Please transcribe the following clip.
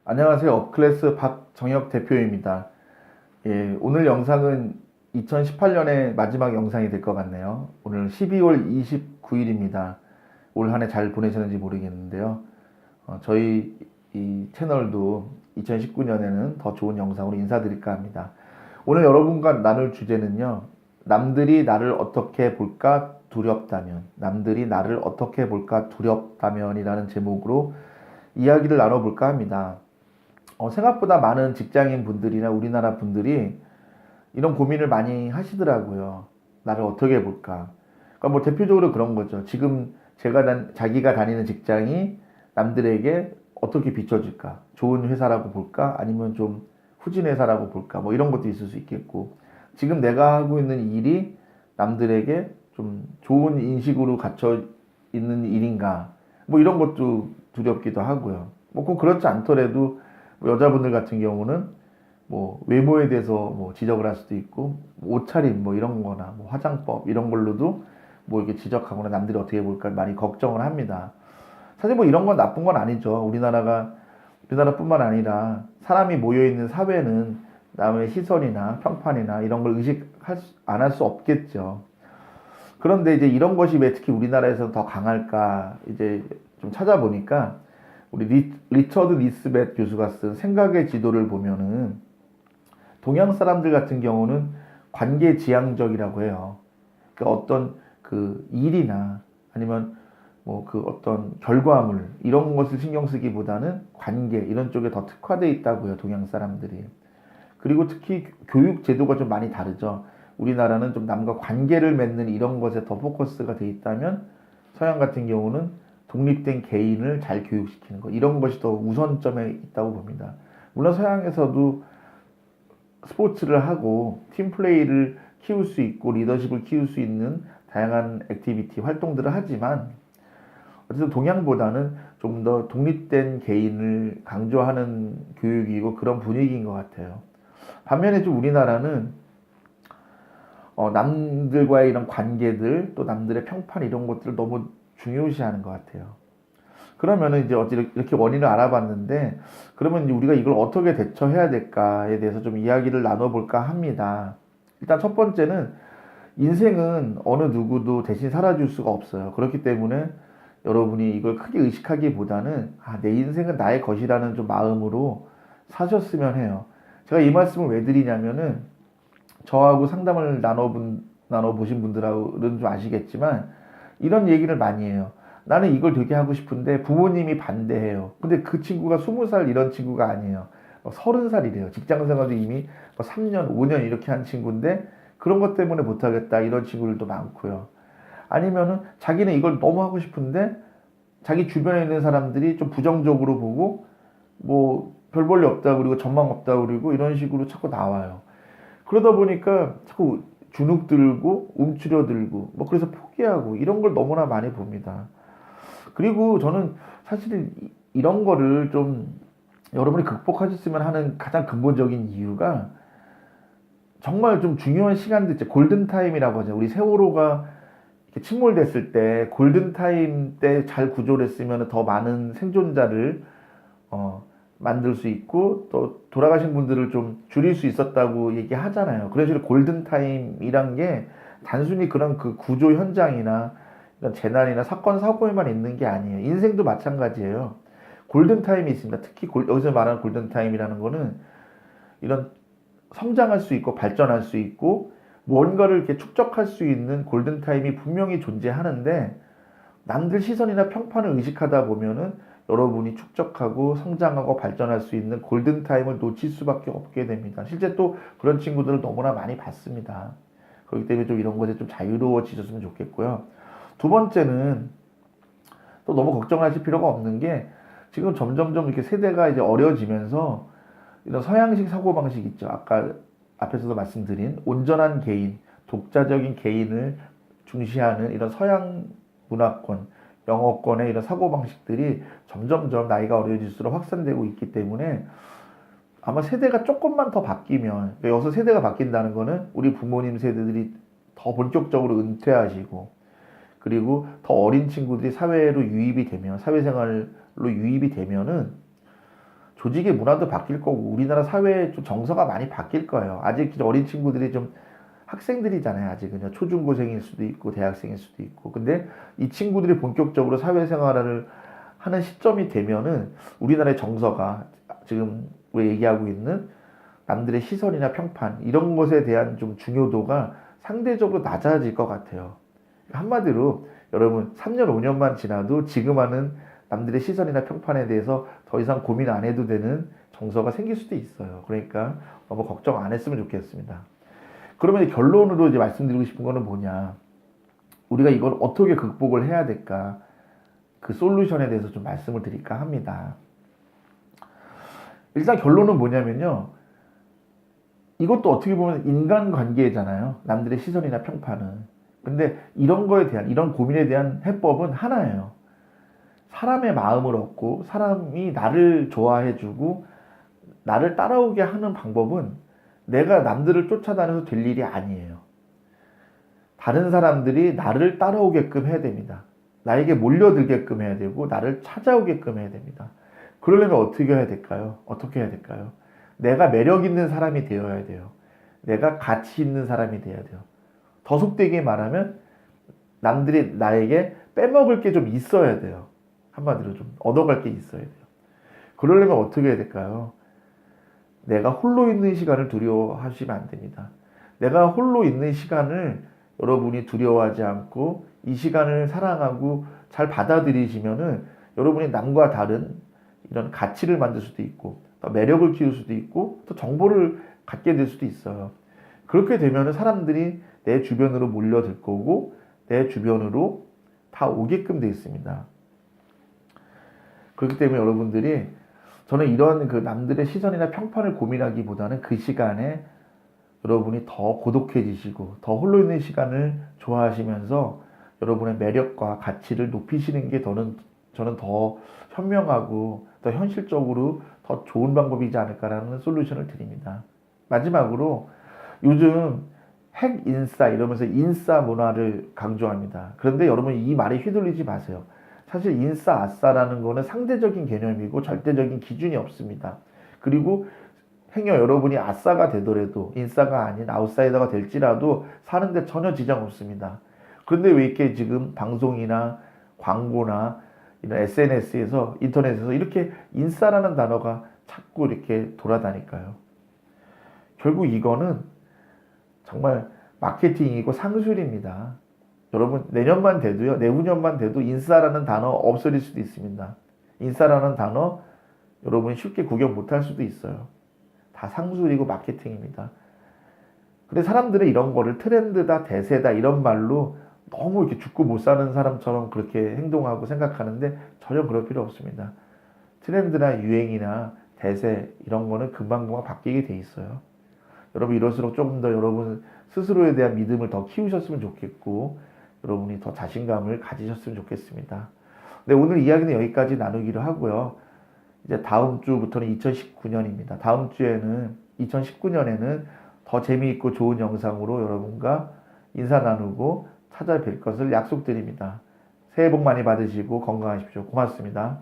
안녕하세요. 업클래스 박정혁 대표입니다. 예, 오늘 영상은 2018년의 마지막 영상이 될 것 같네요. 오늘 12월 29일입니다. 올 한 해 잘 보내셨는지 모르겠는데요. 저희 이 채널도 2019년에는 더 좋은 영상으로 인사드릴까 합니다. 오늘 여러분과 나눌 주제는요. 남들이 나를 어떻게 볼까 두렵다면, 남들이 나를 어떻게 볼까 두렵다면이라는 제목으로 이야기를 나눠볼까 합니다. 생각보다 많은 직장인 분들이나 우리나라 분들이 이런 고민을 많이 하시더라고요. 나를 어떻게 볼까? 그러니까 뭐 대표적으로 그런 거죠. 지금 자기가 다니는 직장이 남들에게 어떻게 비춰질까? 좋은 회사라고 볼까? 아니면 좀 후진 회사라고 볼까? 뭐 이런 것도 있을 수 있겠고, 지금 내가 하고 있는 일이 남들에게 좀 좋은 인식으로 갇혀 있는 일인가? 뭐 이런 것도 두렵기도 하고요. 뭐 꼭 그렇지 않더라도 뭐 여자분들 같은 경우는 뭐 외모에 대해서 뭐 지적을 할 수도 있고, 뭐 옷차림 뭐 이런 거나 뭐 화장법 이런 걸로도 뭐 이렇게 지적하거나 남들이 어떻게 볼까 많이 걱정을 합니다. 사실 뭐 이런 건 나쁜 건 아니죠. 우리나라뿐만 아니라 사람이 모여 있는 사회는 남의 시선이나 평판이나 이런 걸 의식할 안 할 수 없겠죠. 그런데 이제 이런 것이 왜 특히 우리나라에서는 더 강할까 이제 좀 찾아보니까 우리 리처드 니스벳 교수가 쓴 생각의 지도를 보면은 동양 사람들 같은 경우는 관계 지향적이라고 해요. 그러니까 어떤 그 일이나 아니면 뭐 그 어떤 결과물 이런 것을 신경 쓰기보다는 관계 이런 쪽에 더 특화되어 있다고요, 동양 사람들이. 그리고 특히 교육 제도가 좀 많이 다르죠. 우리나라는 좀 남과 관계를 맺는 이런 것에 더 포커스가 돼 있다면 서양 같은 경우는 독립된 개인을 잘 교육시키는 것 이런 것이 더 우선점에 있다고 봅니다. 물론 서양에서도 스포츠를 하고 팀플레이를 키울 수 있고 리더십을 키울 수 있는 다양한 액티비티 활동들을 하지만 어쨌든 동양보다는 좀 더 독립된 개인을 강조하는 교육이고 그런 분위기인 것 같아요. 반면에 좀 우리나라는 남들과의 이런 관계들 또 남들의 평판 이런 것들을 너무 중요시하는 것 같아요. 그러면은 이제 어찌 이렇게 원인을 알아봤는데 그러면 이제 우리가 이걸 어떻게 대처해야 될까에 대해서 좀 이야기를 나눠볼까 합니다. 일단 첫 번째는 인생은 어느 누구도 대신 살아줄 수가 없어요. 그렇기 때문에 여러분이 이걸 크게 의식하기보다는 내 인생은 나의 것이라는 좀 마음으로 사셨으면 해요. 제가 이 말씀을 왜 드리냐면은 저하고 상담을 나눠보신 분들은 좀 아시겠지만 이런 얘기를 많이 해요. 나는 이걸 되게 하고 싶은데 부모님이 반대해요. 근데 그 친구가 20살 이런 친구가 아니에요. 30살이래요. 직장 생활도 이미 3년, 5년 이렇게 한 친구인데 그런 것 때문에 못하겠다 이런 친구들도 많고요. 아니면은 자기는 이걸 너무 하고 싶은데 자기 주변에 있는 사람들이 좀 부정적으로 보고 뭐 별 볼일 없다 그리고 전망 없다 그리고 이런 식으로 자꾸 나와요. 그러다 보니까 자꾸 주눅 들고 움츠려들고 뭐 그래서 포기하고 이런 걸 너무나 많이 봅니다. 그리고 저는 사실 이런 거를 좀 여러분이 극복하셨으면 하는 가장 근본적인 이유가 정말 좀 중요한 시간들 있죠. 골든타임이라고 하죠. 우리 세월호가 이렇게 침몰됐을 때 골든타임 때 잘 구조를 했으면 더 많은 생존자를 어, 만들 수 있고 또 돌아가신 분들을 좀 줄일 수 있었다고 얘기하잖아요. 그래서 골든타임이란 게 단순히 그런 그 구조 현장이나 이런 재난이나 사건 사고에만 있는 게 아니에요. 인생도 마찬가지예요. 골든타임이 있습니다. 특히 여기서 말하는 골든타임이라는 거는 이런 성장할 수 있고 발전할 수 있고 뭔가를 이렇게 축적할 수 있는 골든타임이 분명히 존재하는데 남들 시선이나 평판을 의식하다 보면은 여러분이 축적하고 성장하고 발전할 수 있는 골든타임을 놓칠 수밖에 없게 됩니다. 실제 또 그런 친구들을 너무나 많이 봤습니다. 그렇기 때문에 좀 이런 것에 좀 자유로워지셨으면 좋겠고요. 두 번째는 또 너무 걱정하실 필요가 없는 게 지금 점점점 이렇게 세대가 이제 어려지면서 이런 서양식 사고방식 있죠. 아까 앞에서도 말씀드린 온전한 개인, 독자적인 개인을 중시하는 이런 서양 문화권, 영어권의 이런 사고방식들이 점점점 나이가 어려질수록 확산되고 있기 때문에 아마 세대가 조금만 더 바뀌면, 그러니까 여기서 세대가 바뀐다는 거는 우리 부모님 세대들이 더 본격적으로 은퇴하시고, 그리고 더 어린 친구들이 사회로 유입이 되면, 사회생활로 유입이 되면은 조직의 문화도 바뀔 거고 우리나라 사회의 좀 정서가 많이 바뀔 거예요. 아직 어린 친구들이 좀 학생들이잖아요. 아직은요. 초중고생일 수도 있고 대학생일 수도 있고. 근데 이 친구들이 본격적으로 사회생활을 하는 시점이 되면은 우리나라의 정서가 지금 우리 얘기하고 있는 남들의 시선이나 평판 이런 것에 대한 좀 중요도가 상대적으로 낮아질 것 같아요. 한마디로 여러분 3년 5년만 지나도 지금 하는 남들의 시선이나 평판에 대해서 더 이상 고민 안 해도 되는 정서가 생길 수도 있어요. 그러니까 너무 걱정 안 했으면 좋겠습니다. 그러면 결론으로 이제 말씀드리고 싶은 거는 뭐냐? 우리가 이걸 어떻게 극복을 해야 될까? 그 솔루션에 대해서 좀 말씀을 드릴까 합니다. 일단 결론은 뭐냐면요. 이것도 어떻게 보면 인간관계잖아요. 남들의 시선이나 평판은. 근데 이런 거에 대한, 이런 고민에 대한 해법은 하나예요. 사람의 마음을 얻고 사람이 나를 좋아해주고 나를 따라오게 하는 방법은 내가 남들을 쫓아다녀서 될 일이 아니에요. 다른 사람들이 나를 따라오게끔 해야 됩니다. 나에게 몰려들게끔 해야 되고 나를 찾아오게끔 해야 됩니다. 그러려면 어떻게 해야 될까요? 어떻게 해야 될까요? 내가 매력 있는 사람이 되어야 돼요. 내가 가치 있는 사람이 되어야 돼요. 더 속되게 말하면 남들이 나에게 빼먹을 게 좀 있어야 돼요. 한마디로 좀 얻어갈 게 있어야 돼요. 그러려면 어떻게 해야 될까요? 내가 홀로 있는 시간을 두려워하시면 안 됩니다. 내가 홀로 있는 시간을 여러분이 두려워하지 않고 이 시간을 사랑하고 잘 받아들이시면은 여러분이 남과 다른 이런 가치를 만들 수도 있고 더 매력을 키울 수도 있고 또 정보를 갖게 될 수도 있어요. 그렇게 되면은 사람들이 내 주변으로 몰려들 거고 내 주변으로 다 오게끔 되어 있습니다. 그렇기 때문에 여러분들이 저는 이런 그 남들의 시선이나 평판을 고민하기보다는 그 시간에 여러분이 더 고독해지시고 더 홀로 있는 시간을 좋아하시면서 여러분의 매력과 가치를 높이시는 게 저는 더 현명하고 더 현실적으로 더 좋은 방법이지 않을까라는 솔루션을 드립니다. 마지막으로 요즘 핵 인싸 이러면서 인싸 문화를 강조합니다. 그런데 여러분 이 말에 휘둘리지 마세요. 사실 인싸 아싸라는 거는 상대적인 개념이고 절대적인 기준이 없습니다. 그리고 행여 여러분이 아싸가 되더라도 인싸가 아닌 아웃사이더가 될지라도 사는데 전혀 지장 없습니다. 그런데 왜 이렇게 지금 방송이나 광고나 이런 SNS에서 인터넷에서 이렇게 인싸라는 단어가 자꾸 이렇게 돌아다닐까요? 결국 이거는 정말 마케팅이고 상술입니다. 여러분 내년만 돼도요, 내후년만 돼도 인싸라는 단어 없어질 수도 있습니다. 인싸라는 단어 여러분이 쉽게 구경 못할 수도 있어요. 다 상술이고 마케팅입니다. 근데 사람들은 이런 거를 트렌드다, 대세다 이런 말로 너무 이렇게 죽고 못 사는 사람처럼 그렇게 행동하고 생각하는데 전혀 그럴 필요 없습니다. 트렌드나 유행이나 대세 이런 거는 금방금방 바뀌게 돼 있어요. 여러분 이럴수록 조금 더 여러분 스스로에 대한 믿음을 더 키우셨으면 좋겠고 여러분이 더 자신감을 가지셨으면 좋겠습니다. 네, 오늘 이야기는 여기까지 나누기로 하고요. 이제 다음 주부터는 2019년입니다. 다음 주에는 2019년에는 더 재미있고 좋은 영상으로 여러분과 인사 나누고 찾아뵐 것을 약속드립니다. 새해 복 많이 받으시고 건강하십시오. 고맙습니다.